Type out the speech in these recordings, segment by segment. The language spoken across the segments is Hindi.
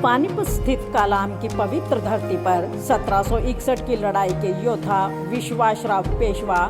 पानीपत स्थित कालाम की पवित्र धरती पर 1761 की लड़ाई के योद्धा विश्वासराव पेशवा,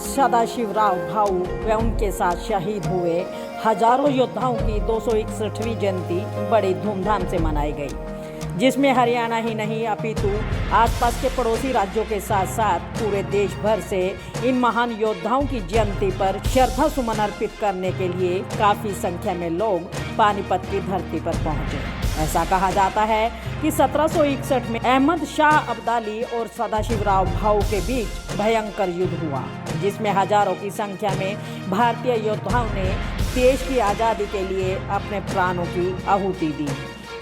सदाशिवराव भाऊ व उनके साथ शहीद हुए हजारों योद्धाओं की 261वीं जयंती बड़ी धूमधाम से मनाई गई, जिसमें हरियाणा ही नहीं अपितु आसपास के पड़ोसी राज्यों के साथ साथ पूरे देश भर से इन महान योद्धाओं की जयंती पर श्रद्धा सुमन अर्पित करने के लिए काफी संख्या में लोग पानीपत की धरती पर पहुंचे। ऐसा कहा जाता है कि 1761 में अहमद शाह अब्दाली और सदाशिवराव भाऊ के बीच भयंकर युद्ध हुआ, जिसमें हजारों की संख्या में भारतीय योद्धाओं ने देश की आज़ादी के लिए अपने प्राणों की आहुति दी।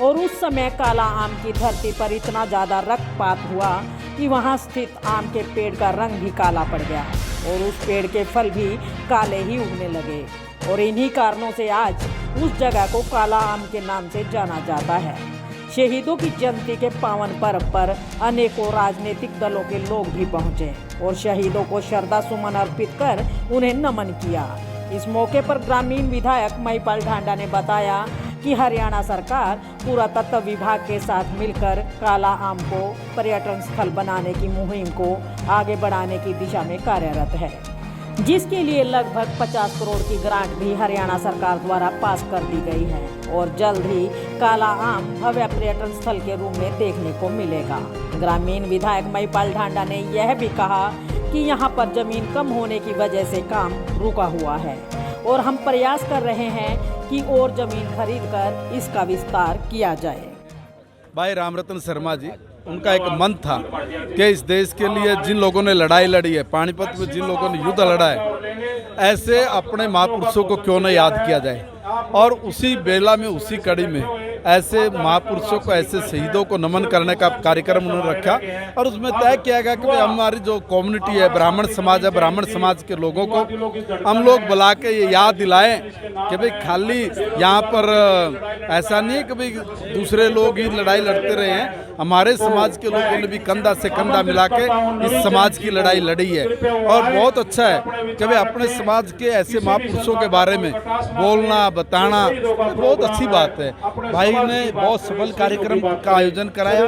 और उस समय काला आम की धरती पर इतना ज़्यादा रक्तपात हुआ कि वहाँ स्थित आम के पेड़ का रंग भी काला पड़ गया और उस पेड़ के फल भी काले ही उगने लगे। और इन्हीं कारणों से आज उस जगह को काला आम के नाम से जाना जाता है। शहीदों की जयंती के पावन पर्व पर अनेकों राजनीतिक दलों के लोग भी पहुंचे और शहीदों को श्रद्धा सुमन अर्पित कर उन्हें नमन किया। इस मौके पर ग्रामीण विधायक महिपाल ढांडा ने बताया कि हरियाणा सरकार पुरातत्व विभाग के साथ मिलकर काला आम को पर्यटन स्थल बनाने की मुहिम को आगे बढ़ाने की दिशा में कार्यरत है, जिसके लिए लगभग 50 करोड़ की ग्रांट भी हरियाणा सरकार द्वारा पास कर दी गई है और जल्द ही काला आम भव्य पर्यटन स्थल के रूप में देखने को मिलेगा। ग्रामीण विधायक महिपाल ढांडा ने यह भी कहा कि यहाँ पर जमीन कम होने की वजह से काम रुका हुआ है और हम प्रयास कर रहे हैं कि और जमीन खरीदकर इसका विस्तार किया जाए। भाई रामरतन शर्मा जी, उनका एक मन था कि इस देश के लिए जिन लोगों ने लड़ाई लड़ी है, पानीपत में जिन लोगों ने युद्ध लड़ा है, ऐसे अपने महापुरुषों को क्यों न याद किया जाए। और उसी बेला में, उसी कड़ी में ऐसे महापुरुषों को, ऐसे शहीदों को नमन करने का कार्यक्रम उन्होंने रखा और उसमें तय किया गया कि हमारी जो कम्युनिटी है, ब्राह्मण समाज है, ब्राह्मण समाज के लोगों को हम लोग बुला के ये याद दिलाएं कि भाई खाली यहाँ पर ऐसा नहीं है कि भाई दूसरे लोग ही लड़ाई लड़ते रहे हैं, हमारे समाज के लोगों ने भी कंधा से कंधा मिला के इस समाज की लड़ाई लड़ी है। और बहुत अच्छा है कि भाई अपने समाज के ऐसे महापुरुषों के बारे में बोलना, बताना बहुत अच्छी बात है। भाई ने बहुत सफल कार्यक्रम का आयोजन कराया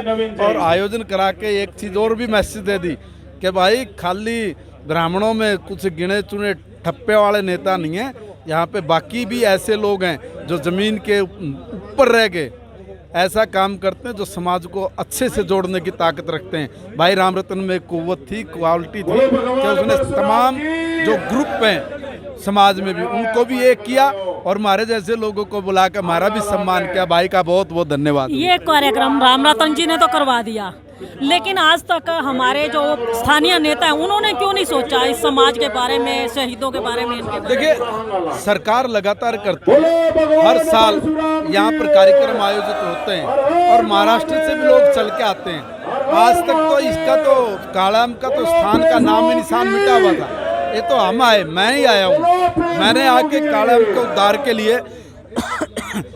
और आयोजन करा के एक चीज़ और भी मैसेज दे दी कि भाई खाली ब्राह्मणों में कुछ गिने चुने ठप्पे वाले नेता नहीं है, यहाँ पे बाकी भी ऐसे लोग हैं जो ज़मीन के ऊपर रह के ऐसा काम करते हैं, जो समाज को अच्छे से जोड़ने की ताकत रखते हैं। भाई रामरतन में कुव्वत थी, क्वालिटी थी कि उसने तमाम जो ग्रुप हैं समाज में भी उनको भी एक किया और हमारे जैसे लोगों को बुला कर हमारा भी सम्मान किया। भाई का बहुत बहुत धन्यवाद। ये कार्यक्रम रामरतन जी ने तो करवा दिया, लेकिन आज तक हमारे जो स्थानीय नेता हैं उन्होंने क्यों नहीं सोचा इस समाज के बारे में, शहीदों के बारे में? देखिए, सरकार लगातार करती है, हर साल यहाँ पर कार्यक्रम आयोजित होते हैं और महाराष्ट्र से भी लोग चल के आते हैं। आज तक तो इसका तो कालाम का तो स्थान का नाम ही निशान मिटा हुआ था। ये तो हम आए, मैं ही आया हूँ। मैंने आके कालाम के उद्धार के लिए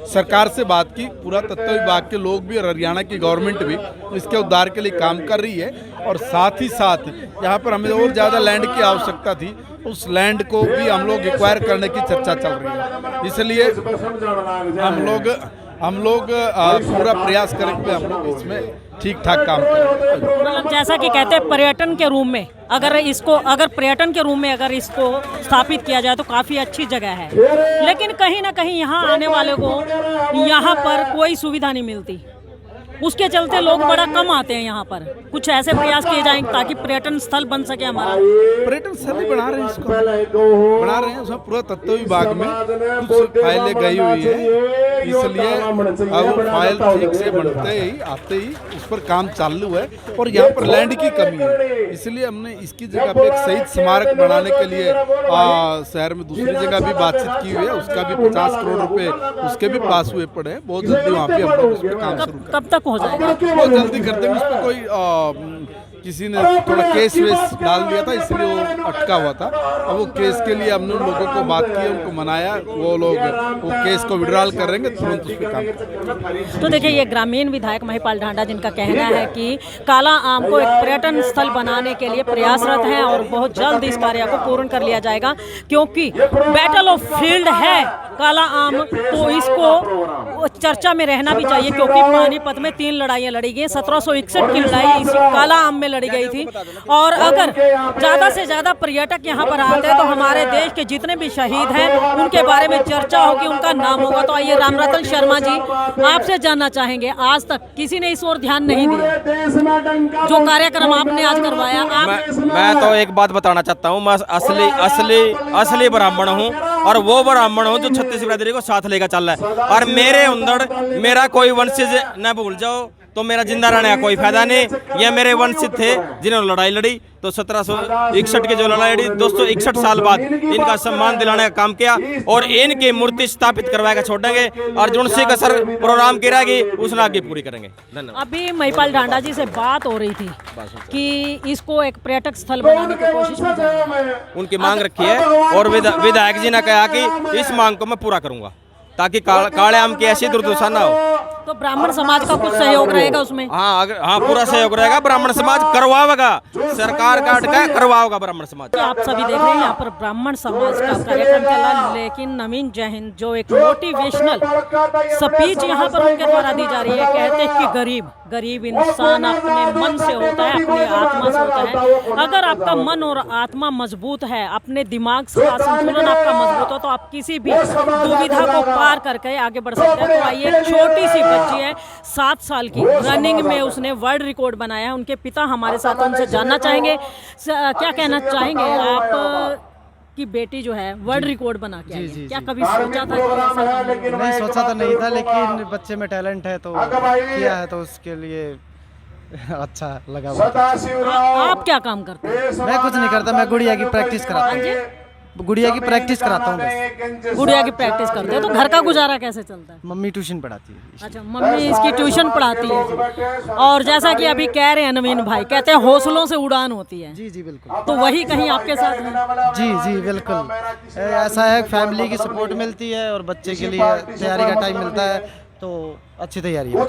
सरकार से बात की, पुरातत्व विभाग के लोग भी और हरियाणा की गवर्नमेंट भी इसके उद्धार के लिए काम कर रही है। और साथ ही साथ यहाँ पर हमें और ज़्यादा लैंड की आवश्यकता थी, उस लैंड को भी हम लोग एक्वायर करने की चर्चा चल रही है। इसलिए हम लोग पूरा प्रयास करेंगे, हम लोग इसमें ठीक ठाक काम करें। मतलब जैसा कि कहते हैं पर्यटन के रूप में, अगर पर्यटन के रूप में अगर इसको स्थापित किया जाए तो काफ़ी अच्छी जगह है, लेकिन कहीं ना कहीं यहाँ आने वाले को यहाँ पर कोई सुविधा नहीं मिलती, उसके चलते लोग बड़ा कम आते हैं यहाँ पर। कुछ ऐसे प्रयास किए जाएं ताकि पर्यटन स्थल बन सके हमारा। पर्यटन स्थल ही बना रहे हैं, इसको बना रहे हैं। उसमें पुरातत्व विभाग में कुछ फाइलें गई हुई है, इसलिए अब फाइल ठीक से बनते ही आते ही उस पर काम चालू है। और यहाँ पर लैंड की कमी है, इसलिए हमने इसकी जगह पे एक शहीद स्मारक बनाने के लिए शहर में दूसरी जगह भी बातचीत की हुई है। उसका भी 50 करोड़ रुपए उसके भी पास हुए पड़े हैं। बहुत जल्दी वहाँ पे हम लोग उस पर काम शुरू करेंगे। कब तक हो जाएगा? बहुत जल्दी करते हैं। इस पर कोई किसी ने थोड़ा केस वेस डाल दिया था, इसलिए वो अटका हुआ था। अब वो केस के लिए हमने उन लोगों को बात की, उनको मनाया, वो लोग वो केस को विड्रॉल करेंगे, तुरंत उस पर काम करेंगे। तो देखिए, ये ग्रामीण विधायक महिपाल ढांडा जिनका कहना है कि काला आम को एक पर्यटन स्थल बनाने के लिए प्रयासरत हैं और बहुत जल्द इस कार्य को पूर्ण कर लिया जाएगा, क्योंकि बैटल ऑफ फील्ड है काला आम, तो इसको चर्चा में रहना भी चाहिए, क्योंकि पानीपत में 3 लड़ाइयाँ लड़ी गई। 1761 की लड़ाई इसी काला आम में लड़ी गई थी। और अगर ज़्यादा से ज़्यादा पर्यटक यहाँ पर आते हैं तो हमारे देश के जितने भी शहीद हैं उनके बारे में चर्चा होगी, उनका नाम होगा। तो आइए रामरतन शर्मा जी, आपसे जानना चाहेंगे, आज तक किसी ने इस ओर ध्यान नहीं दिया, जो कार्यक्रम आपने आज करवाया। मैं तो एक बात बताना चाहता हूँ, मैं असली ब्राह्मण हूँ, और वो ब्राह्मण हूँ जो 36 बिरादरी को साथ लेकर चल रहा है। और मेरे अंदर मेरा कोई वंशज न भूल जाओ तो मेरा जिंदा रहने का कोई फायदा नहीं। ये मेरे वंशज थे जिन्होंने लड़ाई लड़ी, तो 1761 की जो लड़ाई लड़ी 261 साल बाद इनका सम्मान दिलाने का काम किया, और इनकी मूर्ति स्थापित करवाएगा छोड़ेंगे, और जुनसी का सर प्रोग्राम की रहेगी उसने आगे पूरी करेंगे। धन्यवाद। अभी महिपाल ढांडा जी से बात हो रही थी कि इसको एक पर्यटक स्थल बनाने की कोशिश की जाए, उनकी मांग रखी है, और विधायक जी ने कहा कि इस मांग को मैं पूरा करूंगा, ताकि काले आम की ऐसी दुर्दशा ना हो। तो ब्राह्मण समाज का कुछ सहयोग रहेगा उसमें? हाँ, पूरा सहयोग रहेगा। ब्राह्मण समाज करवाएगा, सरकार काट के करवाएगा ब्राह्मण समाज। आप सभी देख रहे हैं यहाँ पर ब्राह्मण समाज का कार्यक्रम चला, लेकिन नवीन जैन जो एक मोटिवेशनल स्पीच यहाँ पर उनके द्वारा दी जा रही है, कहते हैं कि गरीब इंसान अपने मन से होता है, अपनी आत्मा से होता है। अगर आपका मन और आत्मा मजबूत है, अपने दिमाग का संतुलन आपका मजबूत हो, तो आप किसी भी दुविधा को पार करके आगे बढ़ सकते हैं। तो आइए, एक छोटी सी बच्ची है 7 साल की, रनिंग में उसने वर्ल्ड रिकॉर्ड बनाया है। उनके पिता हमारे साथ, उनसे जानना चाहेंगे क्या कहना चाहेंगे आप की बेटी जो है वर्ल्ड रिकॉर्ड बना के आई है। क्या कभी सोचा था कि ऐसा? नहीं सोचा तो नहीं था, लेकिन बच्चे में टैलेंट है तो किया है, तो उसके लिए अच्छा लगा। आप क्या काम करते हैं? मैं कुछ नहीं करता, मैं गुड़िया की प्रैक्टिस कराता हूँ। गुड़िया की प्रैक्टिस कराता हूँ बस। गुड़िया की प्रैक्टिस करते हो, तो घर का गुजारा कैसे चलता है? मम्मी ट्यूशन पढ़ाती है। अच्छा, मम्मी इसकी ट्यूशन पढ़ाती है। और जैसा कि अभी कह रहे हैं नवीन भाई, कहते हैं हौसलों से उड़ान होती है। जी बिल्कुल। तो वही कहीं आपके साथ है? जी बिल्कुल, ऐसा है, फैमिली की सपोर्ट मिलती है और बच्चे के लिए तैयारी का टाइम मिलता है, तो अच्छी तैयारी है।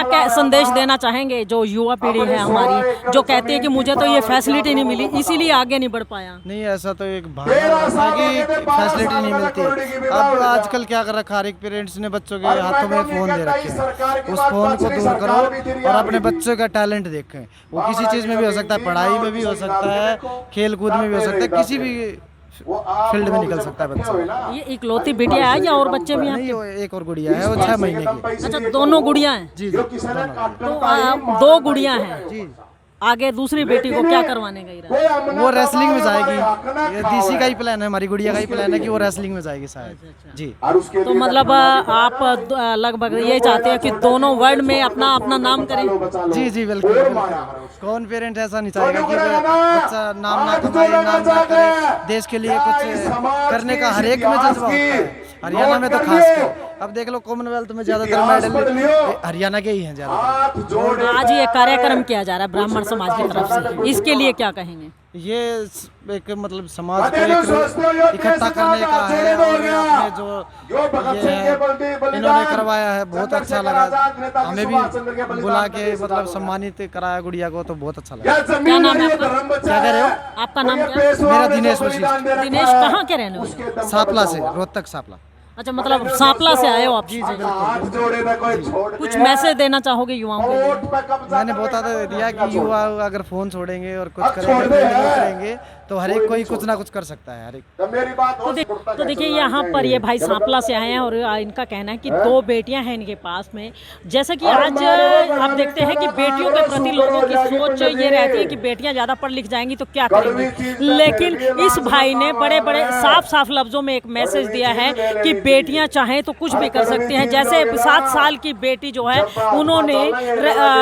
क्या संदेश देना चाहेंगे जो युवा पीढ़ी है हमारी, जो कहती है कि मुझे तो ये फैसिलिटी नहीं मिली इसीलिए आगे नहीं बढ़ पाया? नहीं, ऐसा तो एक भावना है कि फैसिलिटी नहीं मिलती। अब आजकल क्या कर रखा है, हर एक पेरेंट्स ने बच्चों के हाथों में फ़ोन दे रखे हैं। उस फ़ोन को दूर करो और अपने बच्चों का टैलेंट देखें। वो किसी चीज़ में भी हो सकता है, पढ़ाई में भी हो सकता है, खेल कूद में भी हो सकता है, किसी भी फील्ड में निकल सकता है बच्चा। ये इकलौती बिटिया है या और बच्चे भी हैं? नहीं, एक और गुड़िया है, वो 6 महीने की। अच्छा, दोनों गुड़िया हैं? जी तो 2 गुड़िया हैं। जी। आगे दूसरी बेटी को क्या करवाने का इरादा है? वो रेसलिंग में जाएगी। ये डीसी का ही प्लान है, हमारी गुड़िया का ही प्लान है कि वो रेसलिंग में जाएगी शायद। जी। तो मतलब आप लगभग ये चाहते हैं कि दोनों वर्ल्ड में अपना अपना नाम करें? जी बिल्कुल। कौन पेरेंट ऐसा नहीं चाहेगा कि बच्चा नाम ना कमाए, नाम ना करे, देश के लिए कुछ करने का हर एक में जज्बा होता है। हरियाणा में तो खासकर अब देख लो, कॉमनवेल्थ में ज्यादातर मेडल हरियाणा के ही हैं ज्यादा। आज ये कार्यक्रम किया जा रहा है ब्राह्मण समाज की तरफ से, इसके लिए क्या कहेंगे? ये एक मतलब समाज को इकट्ठा करने का है, और अपने जो ये है इन्होंने करवाया है, बहुत अच्छा लगा। हमें भी बुला के मतलब सम्मानित कराया गुड़िया को, तो बहुत अच्छा लगा। क्या नाम है आपका? क्या कह रहे हो? आपका नाम क्या? मेरा दिनेश वशिष्ठ। दिनेश कहाँ के रहने वाले? सापला से, रोहतक सापला। अच्छा, मतलब सांपला से आए हो आप? जी बिल्कुल। कुछ मैसेज देना चाहोगे युवाओं को? मैंने बता दिया कि युवा अगर फोन छोड़ेंगे और कुछ करेंगे तो हर एक कोई कुछ ना कुछ कर सकता है, हर एक। तो देखिए, यहाँ पर ये भाई सांपला से आए हैं और इनका कहना है कि 2 बेटियां हैं इनके पास में। जैसा कि आज आप देखते हैं कि बेटियों के प्रति लोगों की सोच ये रहती है कि बेटियां ज़्यादा पढ़ लिख जाएंगी तो क्या करेंगी, लेकिन इस भाई ने बड़े बड़े साफ लफ्ज़ों में एक मैसेज दिया है कि बेटियां चाहें तो कुछ भी कर सकती हैं। जैसे 7 साल की बेटी जो है, उन्होंने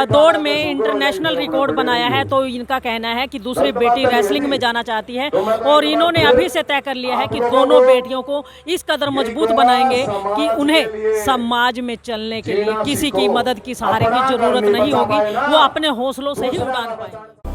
दौड़ में इंटरनेशनल रिकॉर्ड बनाया है, तो इनका कहना है कि दूसरी बेटी रेसलिंग में जाना चाहती चाहती है। और इन्होंने अभी से तय कर लिया है कि दोनों बेटियों को इस कदर मजबूत बनाएंगे कि उन्हें समाज में चलने के लिए किसी की मदद की सहारे की जरूरत नहीं होगी, वो अपने हौसलों से ही उड़ान पाए।